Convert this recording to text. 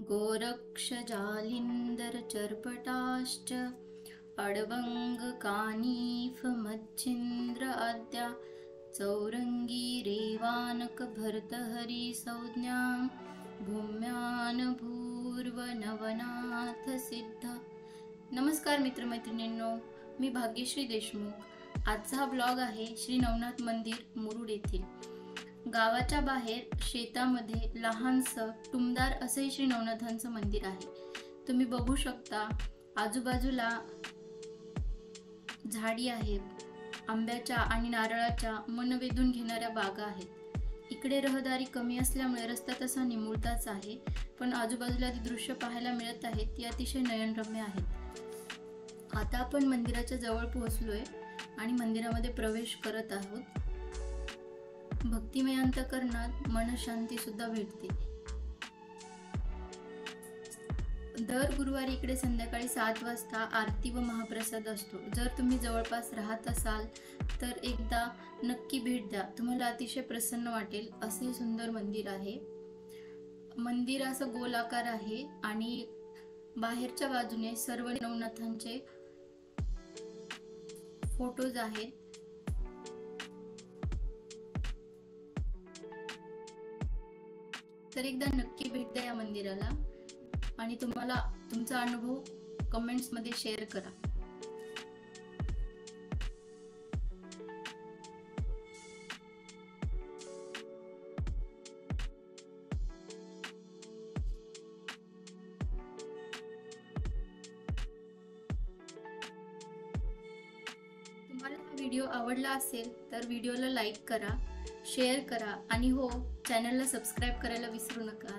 गोरक्षजालिन्दरचर्पटाश्च अडवङ्गकानीफमच्छिन्द्र आद्या चौरङ्गी रेवानकभर्तहरिसंज्ञां भूम्यानभूर्वनवनाथ सिद्धा। नमस्कार मित्रमैत्रिणींनो, मी भाग्यश्री देशमुख। आजचा हा ब्लॉग आहे श्री नवनाथ मंदिर मुरुड येथील। गावाच्या बाहेर शेतामध्ये लहानसं टुमदार असे श्री नवनाथांचं मंदिर आहे। तुम्ही बघू शकता आजूबाजूला झाडी आहेत, आंब्याच्या आणि नारळाच्या मन वेधून घेणाऱ्या बागा आहेत। इकडे रहदारी कमी असल्यामुळे रस्ता तसा निमुळताच आहे, पण आजूबाजूला ती दृश्य पाहायला मिळत आहेत ती अतिशय नयनरम्य आहेत। आता आपण मंदिराच्या जवळ पोहोचलोय आणि मंदिरामध्ये प्रवेश करत आहोत। भक्तिमय अंतःकरणात मनशांती सुद्धा भेटते। दर गुरुवारी इकडे संध्याकाळी 7 वाजता आरती व महाप्रसाद असतो। जर तुम्ही जवळपास राहत असाल तर एकदा नक्की भेट द्या, तुम्हाला अतिशय प्रसन्न वाटेल। असे सुंदर मंदिर आहे। मंदिर असं गोलाकार आहे आणि बाहेरच्या बाजूने सर्व नवनाथांचे फोटोज आहेत। तर एकदा नक्की भेट द्या या मंदिराला आणि तुम्हाला तुमचा अनुभव कमेंट्स मध्ये शेअर करा। तुम्हाला हा व्हिडिओ आवडला असेल तर व्हिडिओला लाईक करा, शेअर करा आणि हो, चॅनलला सबस्क्राईब करायला विसरू नका।